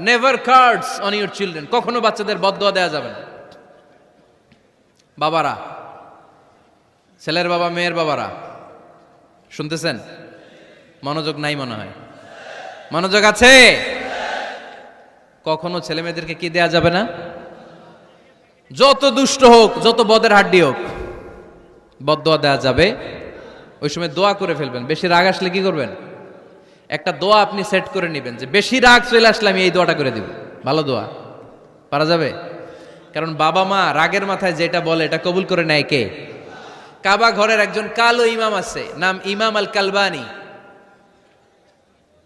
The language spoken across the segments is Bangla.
Never cards on your children, কখনো বাচ্চাদের বদদোয়া দেওয়া যাবে না। বাবারা, ছেলের বাবা মেয়ের বাবারা শুনতেছেন? মনোযোগ নাই মনে হয়, মনোযোগ আছে? কখনো ছেলে মেয়েদেরকে কি দেয়া যাবে না? যত দুষ্ট হোক, যত বদের হাড্ডি হোক, বদদোয়া দেওয়া যাবে। ওই সময় দোয়া করে ফেলবেন। বেশি রাগ আসলে কি করবেন? একটা দোয়া আপনি সেট করে নেবেন যে বেশি রাগ চলে আসলে আমি এই দোয়াটা করে দিব। ভালো দোয়া পারা যাবে? কারণ বাবা মা রাগের মাথায় যেটা বলে এটা কবুল করে নেয় কে? কাবা ঘরের একজন কালো ইমাম আছে, নাম ইমাম আল কালবানি।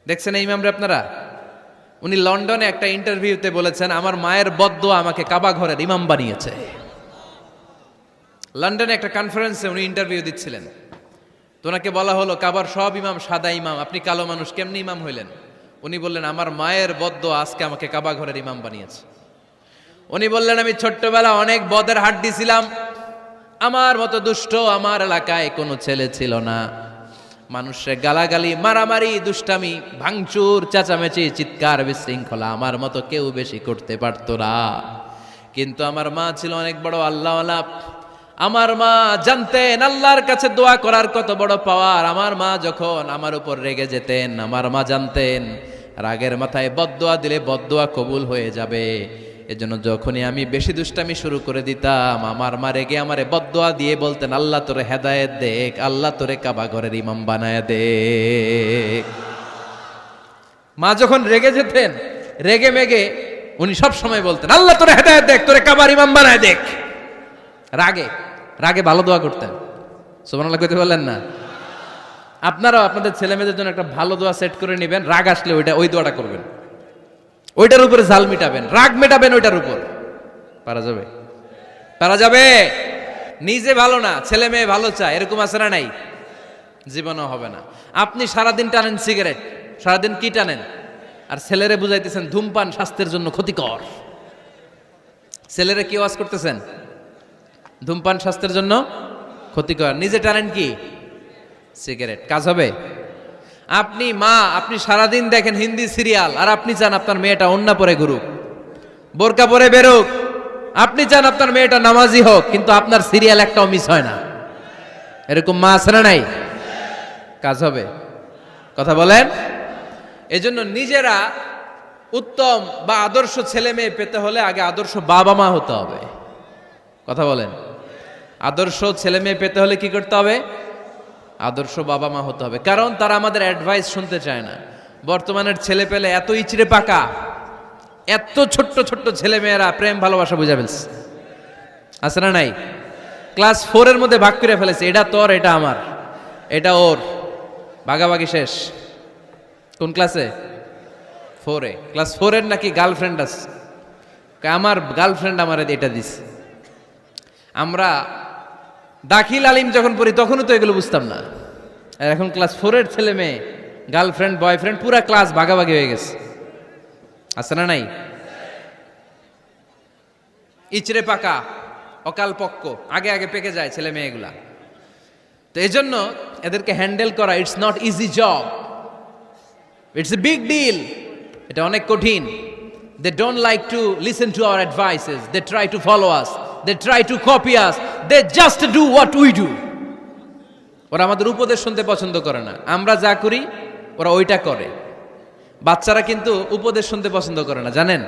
দেখছেন এই ইমামরে আপনারা? উনি লন্ডনে একটা ইন্টারভিউতে বলেছেন, আমার মায়ের বদদোয়া আমাকে কাবা ঘরের ইমাম বানিয়েছে। লন্ডনে একটা কনফারেন্সে উনি ইন্টারভিউ দিচ্ছিলেন। তো ওনাকে বলা হলো, কাবার সব ইমাম সাদা ইমাম, আপনি কালো মানুষ, কেমনি ইমাম হইলেন? উনি বললেন, আমার মায়ের বদদোয়া আজকে আমাকে কাবা ঘরের ইমাম বানিয়েছে। উনি বললেন, আমি ছোট্টবেলা অনেক বদের হাড্ডি ছিলাম, আমার মতো দুষ্ট আমার এলাকায় কোনো ছেলে ছিল না। মানুষের গালাগালি, মারামারি, দুষ্টামি, ভাঙচুর, চেঁচামেচি, চিৎকার, বিশৃঙ্খলা আমার মতো কেউ বেশি করতে পারতো না। কিন্তু আমার মা ছিল অনেক বড় আল্লাহওয়ালা। আমার মা জানতেন আল্লাহর কাছে দোয়া করার কত বড় পাওয়ার। আমার মা যখন আমার উপর রেগে যেতেন, আমার মা জানতেন রাগের মাথায় বদদোয়া দিলে বদদোয়া কবুল হয়ে যাবে। এজন্য যখনই আমি বেশি দুষ্টামি শুরু করে দিতাম, আমার মা রেগে আমারে বদদোয়া দিয়ে বলতেন, আল্লাহ তোরে হেদায়েত দেখ, আল্লাহ তোরে কাবা ঘরের ইমাম বানায় দে। মা যখন রেগে যেতেন, রেগে মেগে উনি সব সময় বলতেন, আল্লাহ তোরে হেদায়েত দেখ, তোরে কাবার ইমাম বানায় দেখ। রাগে রাগে ভালো দোয়া করতেন। সুবহানাল্লাহ কইতে বললেন না? আপনারাও আপনাদের ছেলে মেয়েদের জন্য একটা ভালো দোয়া সেট করে নেবেন। রাগ আসলে ওই দোয়াটা করবেন, ওইটার উপরে জাল মিটাবেন, রাগ মেটাবেন ওইটার উপর। পারা যাবে? পারা যাবে? নিজে ভালো না, ছেলে মেয়ে ভালো চায়, এরকম আছে না নাই? জীবনও হবে না। আপনি সারাদিন টানেন সিগারেট, সারাদিন কি টানেন, আর ছেলেরে বুঝাইতেছেন ধূমপান স্বাস্থ্যের জন্য ক্ষতিকর। ছেলেরে কি ওয়াজ করতেছেন? ধূমপান স্বাস্থ্যের জন্য ক্ষতিকর। নিজে টানেন কি? সিগারেট। কাজ হবে? আপনি মা, আপনি সারাদিন দেখেন হিন্দি সিরিয়াল, আর আপনি চান আপনার মেয়েটা ওন্না পরে ঘুরুক, বোরকা পরে বেরোক। আপনি চান আপনার মেয়েটা নামাজি হোক, কিন্তু আপনার সিরিয়াল একটাও মিস হয় না। এরকম মা আছে না নাই? কাজ হবে? কথা বলেন। এজন্য নিজেরা উত্তম বা আদর্শ ছেলে মেয়ে পেতে হলে আগে আদর্শ বাবা মা হতে হবে। কথা বলেন। আদর্শ ছেলে মেয়ে পেতে হলে কি করতে হবে? আদর্শ বাবা মা হতে হবে। কারণ তারা আমাদের অ্যাডভাইস শুনতে চায় না। বর্তমানের ছেলে পেলে এত ইচড়ে পাকা, এত ছোট্ট ছোট্ট ছেলে মেয়েরা প্রেম ভালোবাসা বুঝা ফেলছে, আছে না নাই? ক্লাস 4 এর মধ্যে ভাগ করে ফেলেছে, এটা তোর, এটা আমার, এটা ওর, ভাগাভাগি শেষ। কোন ক্লাসে? 4 এ। ক্লাস 4 এর নাকি গার্লফ্রেন্ড আছে, আমার গার্লফ্রেন্ড আমার এটা দিস। আমরা দাখিল আলিম যখন পড়ি তখনও তো এগুলো বুঝতাম না। আর এখন ক্লাস 4 এর ছেলে মেয়ে গার্লফ্রেন্ড বয়ফ্রেন্ড পুরা ক্লাস ভাগাভাগি হয়ে গেছে, আছে না নাই? ইচড়ে পাকা, অকাল পক্ক, আগে আগে পেকে যায় ছেলে মেয়েগুলা। তো এই জন্য এদেরকে হ্যান্ডেল করা, it's not easy job, it's a big deal. এটা অনেক কঠিন। They don't like to listen to our advices, they try to follow us, they try to copy us, they just do what we do. ওরা আমাদের উপদেশ শুনতে পছন্দ করে না, আমরা যা করি ওরা ওইটা করে। বাচ্চারা কিন্তু উপদেশ শুনতে পছন্দ করে না, জানেন?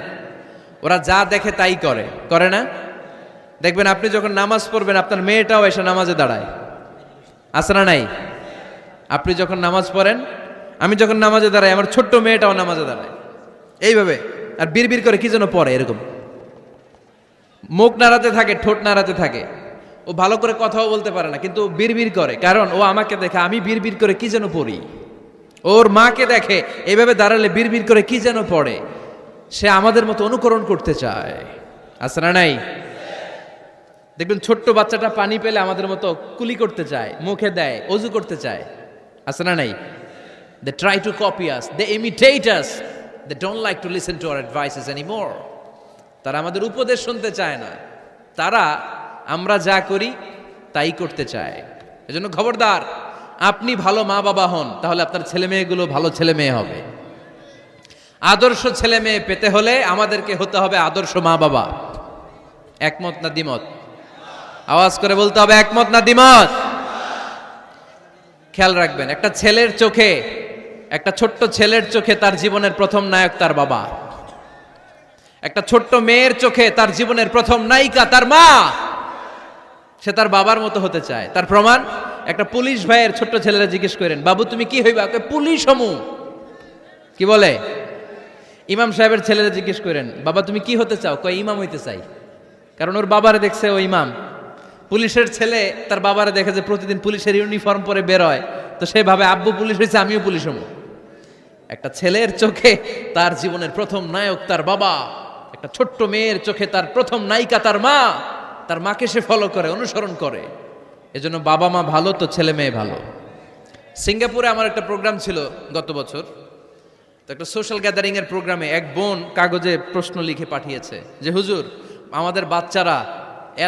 ওরা যা দেখে তাই করে, করে না? দেখবেন আপনি যখন নামাজ পড়বেন আপনার মেয়েটাও এসে নামাজে দাঁড়ায়, আছে না নাই? আপনি যখন নামাজ পড়েন, আমি যখন নামাজে দাঁড়াই, আমার ছোট্ট মেয়েটাও নামাজে দাঁড়ায় এইভাবে, আর বিড়বিড় করে কি যেন পড়ে, এরকম মুখ নাড়াতে থাকে, ঠোঁট নাড়াতে থাকে। ও ভালো করে কথাও বলতে পারে না, কিন্তু বিড়বিড় করে, কারণ ও আমাকে দেখে আমি বিড়বিড় করে কি যেন পড়ি। ওর মাকে দেখে এইভাবে দাঁড়ালে বিড়বিড় করে কি যেন পড়ে। সে আমাদের মতো অনুকরণ করতে চায়, আছে না নাই? দেখবেন ছোট্ট বাচ্চাটা পানি পেলে আমাদের মতো কুলি করতে চায়, মুখে দেয়, অজু করতে চায়, আছে না নাই? They try to copy us, they imitate us, they don't like to listen to our advices anymore. তারা আমাদের উপদেশ শুনতে চায় না, তারা আমরা যা করি তাই করতে চায়। এজন্য খবরদার, আপনি ভালো মা বাবা হন, তাহলে আপনার ছেলে মেয়েগুলো ভালো ছেলে মেয়ে হবে। আদর্শ ছেলে মেয়ে পেতে হলে আমাদেরকে হতে হবে আদর্শ মা বাবা। একমত না দ্বিমত? আওয়াজ করে বলতে হবে একমত না দ্বিমত? খেয়াল রাখবেন, একটা ছেলের চোখে, একটা ছোট্ট ছেলের চোখে তার জীবনের প্রথম নায়ক তার বাবা। একটা ছোট্ট মেয়ের চোখে তার জীবনের প্রথম নায়িকা তার মা। সে তার বাবার মতো হতে চায়। তার প্রমাণ, একটা পুলিশ ভাইয়ের ছোট্ট ছেলেরা জিজ্ঞেস করেন, বাবু তুমি কি হইবা? পুলিশ হমু। কি বলে? ইমাম সাহেবের ছেলেরা জিজ্ঞেস করেন, বাবা তুমি কি হতে চাও? কয় ইমাম হইতে চাই। কারণ ওর বাবারে দেখছে ও ইমাম। পুলিশের ছেলে তার বাবারে দেখে যে প্রতিদিন পুলিশের ইউনিফর্ম পরে বের হয়, তো সে ভাবে আব্বু পুলিশ হয়েছে, আমিও পুলিশ হমু। একটা ছেলের চোখে তার জীবনের প্রথম নায়ক তার বাবা, একটা ছোট্ট মেয়ের চোখে তার প্রথম নায়িকা তার মা। তার মাকে সে ফলো করে, অনুসরণ করে। এজন্য বাবা মা ভালো তো ছেলে মেয়ে ভালো। সিঙ্গাপুরে আমার একটা প্রোগ্রাম ছিল গত বছর। তো একটা সোশ্যাল গ্যাদারিং এর প্রোগ্রামে এক বোন কাগজে প্রশ্ন লিখে পাঠিয়েছে যে হুজুর, আমাদের বাচ্চারা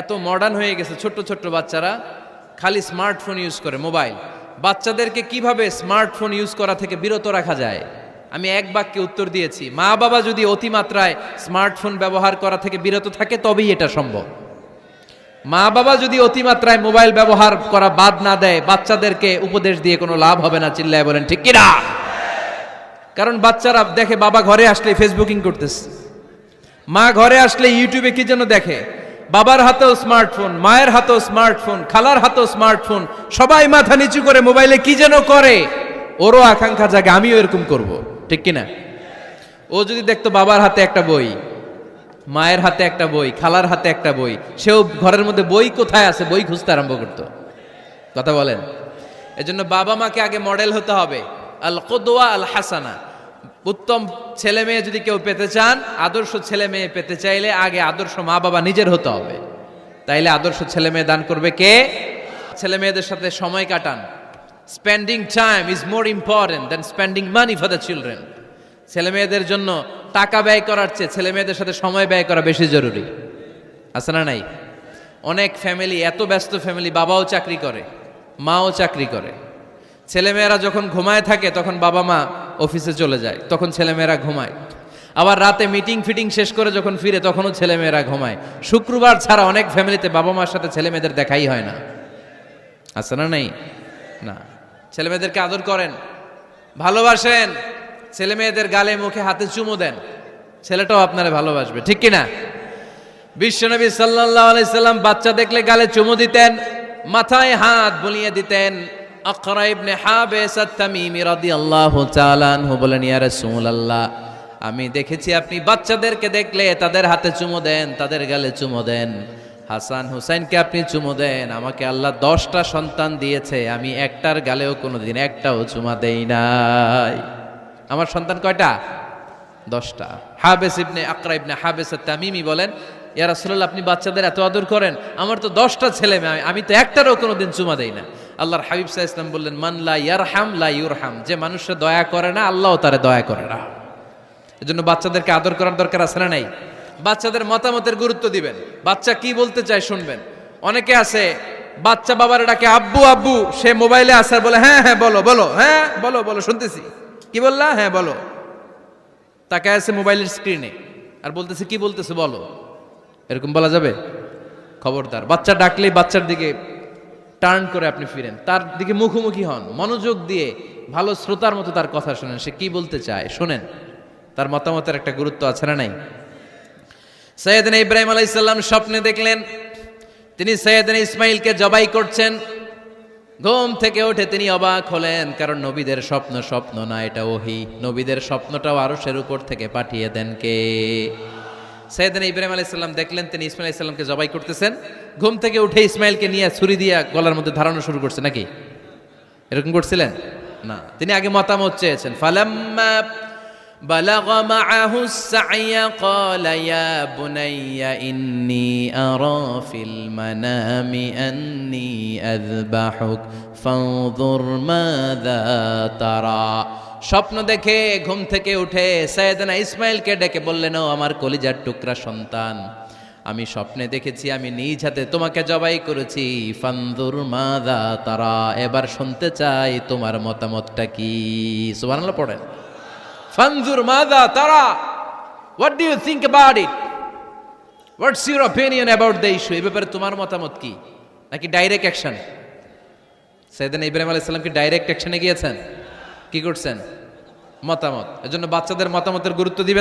এত মডার্ন হয়ে গেছে, ছোট্ট ছোট্ট বাচ্চারা খালি স্মার্টফোন ইউজ করে, মোবাইল। বাচ্চাদেরকে কিভাবে স্মার্টফোন ইউজ করা থেকে বিরত রাখা যায়? আমি এক বাক্যে উত্তর দিয়েছি, মা বাবা যদি অতিমাত্রায় স্মার্টফোন ব্যবহার করা থেকে বিরত থাকে তবেই এটা সম্ভব। মা বাবা যদি অতিমাত্রায় মোবাইল ব্যবহার করা বাদ না দেয়, বাচ্চাদেরকে উপদেশ দিয়ে কোনো লাভ হবে না। চিল্লায় বলেন ঠিক কিনা? কারণ বাচ্চারা দেখে বাবা ঘরে আসলে ফেসবুকিং করতেছে, মা ঘরে আসলে ইউটিউবে কি যেন দেখে। বাবার হাতেও স্মার্টফোন, মায়ের হাতেও স্মার্টফোন, খালার হাতেও স্মার্টফোন, সবাই মাথা নিচু করে মোবাইলে কি যেন করে। ওরও আকাঙ্ক্ষা জাগে আমিও এরকম করব, ঠিক কিনা? ও যদি দেখতো বাবার হাতে একটা বই, মায়ের হাতে একটা বই, খালার হাতে একটা বই, সেও ঘরের মধ্যে বই কোথায় আছে বই খুঁজতে আরম্ভ করতো। কথা বলেন? এজন্য বাবা মাকে আগে মডেল হতে হবে। আল কুদওয়া আল হাসানা। উত্তম ছেলে মেয়ে যদি কেউ পেতে চান, আদর্শ ছেলে মেয়ে পেতে চাইলে আগে আদর্শ মা বাবা নিজের হতে হবে। তাইলে আদর্শ ছেলে মেয়ে দান করবে কে? ছেলে মেয়েদের সাথে সময় কাটান। Spending time is more important than spending money for the children. ছেলে মেয়েদের জন্য টাকা ব্যয় করার চেয়ে ছেলে মেয়েদের সাথে সময় ব্যয় করা বেশি জরুরি। আছে না নাই? অনেক ফ্যামিলি, এত ব্যস্ত ফ্যামিলি, বাবাও চাকরি করে, মাও চাকরি করে। ছেলেমেয়েরা যখন ঘুমায় থাকে তখন বাবা মা অফিসে চলে যায়, তখন ছেলেমেয়েরা ঘুমায়। আবার রাতে মিটিং ফিটিং শেষ করে যখন ফিরে তখনও ছেলেমেয়েরা ঘুমায়। শুক্রবার ছাড়া অনেক ফ্যামিলিতে বাবা মার সাথে ছেলেমেয়েদের দেখাই হয় না। আছে না নাই? না। ছেলেমেয়েদেরকে আদর করেন, ভালোবাসেন, ছেলেমেয়েদের গালে মুখে হাতে চুমু দেন, ছেলেটাও আপনারা ভালোবাসবে, ঠিক কিনা? বিশ্বনবী সাল্লাল্লাহু আলাইহি সাল্লাম বাচ্চা দেখলে গালে চুমু দিতেন, মাথায় হাত বুলিয়ে দিতেন। আকরা ইবনে হাবিস আত-তামিমি রাদিয়াল্লাহু তাআলা আনহু বলেন, ইয়া রাসূলুল্লাহ, আমি দেখেছি আপনি বাচ্চাদেরকে দেখলে তাদের হাতে চুমু দেন, তাদের গালে চুমু দেন। হাসান হুসাইনকে আপনি চুমু দেন। আমাকে আল্লাহ 10টা সন্তান দিয়েছে, আমি একটার গালেও কোনোদিন একটাও চুমা দেই নাই। আমার সন্তান কয়টা? 10টা। হাবিস ইবনে আকরা ইবনে হাবিস আত-তামিমি বলেন, ইয়া রাসূলুল্লাহ, আপনি বাচ্চাদের এত আদর করেন, আমার তো 10টা ছেলে মেয়ে, আমি তো একটারও কোনোদিন চুমা দেই না। আল্লাহর হাবিব সাল্লাল্লাহু আলাইহি ওয়াসাল্লাম বললেন, মান লা ইয়ারহাম লা ইউরহাম। যে মানুষের দয়া করে না, আল্লাহও তারে দয়া করে না। এজন্য বাচ্চাদেরকে আদর করার দরকার আছে না নাই? বাচ্চাদের মতামতের গুরুত্ব দিবেন, বাচ্চা কি বলতে চায় শুনবেন। অনেকে আছে বাচ্চা বাবার ডাকে আব্বু আব্বু, সে মোবাইলে আসার বলে হ্যাঁ হ্যাঁ বলো বলো, হ্যাঁ বলো বলো শুনতেছি, কি বললা, হ্যাঁ বলো। তাকে আছে মোবাইলের স্ক্রিনে আর বলতেছে কি বলতেছে বলো। এরকম বলা যাবে? খবরদার। বাচ্চা ডাকলেই বাচ্চার দিকে টার্ন করে আপনি ফিরেন, তার দিকে মুখোমুখি হন, মনোযোগ দিয়ে ভালো শ্রোতার মতো তার কথা শোনেন, সে কি বলতে চায় শোনেন। তার মতামতের একটা গুরুত্ব আছে না নাই? সাইয়েদনা ইব্রাহিম আলাইহিস সালাম স্বপ্নে দেখলেন তিনি সাইয়েদনা ইসমাইলকে জবাই করছেন। ঘুম থেকে উঠে তিনি অবাক হলেন, কারণ নবীদের স্বপ্ন স্বপ্ন না, এটা ওহী। নবীদের স্বপ্নটাও আরশের উপর থেকে পাঠিয়ে দেন কে? সাইয়েদনা ইব্রাহিম আলাইহিস সালাম দেখলেন তিনি ইসমাইল আলাইহিস সালামকে জবাই করতেছেন। ঘুম থেকে উঠে ইসমাইলকে নিয়ে ছুরি দিয়ে গলার মধ্যে ধারানো শুরু করছে নাকি? এরকম করছিলেন না, তিনি আগে মতামত চেয়েছেন। ফালাম্মা বালাগ মাআহু সাইয়া ক্বালা ইয়া বুনাইয়া ইন্নী আরা ফিল মানামি আন্নী আযবাহুক ফানজুর মাযা তারা। স্বপ্ন দেখে ঘুম থেকে উঠে সাইয়েদনা ইসমাইলকে ডেকে বললেন, ও আমার কলিজার টুকরা সন্তান, আমি স্বপ্নে দেখেছি আমি নিজ হাতে তোমাকে জবাই করেছি। ফানজুর মাযা তারা, এবার শুনতে চাই তোমার মতামতটা কি। সুবহানাল্লাহ পড়েন। ফানজুর মাযা তারা, what do you think about it, what's your opinion about the issue, এই ব্যাপারে তোমার মতামত কি? নাকি ডাইরেক্ট অ্যাকশন? সাইয়েদনা ইব্রাহিম আলাইহিস সালাম কি ডাইরেক্ট অ্যাকশনে গিয়েছেন? কি করছেন? মতামত। এজন্য বাচ্চাদের মতামতের গুরুত্ব দিবেন।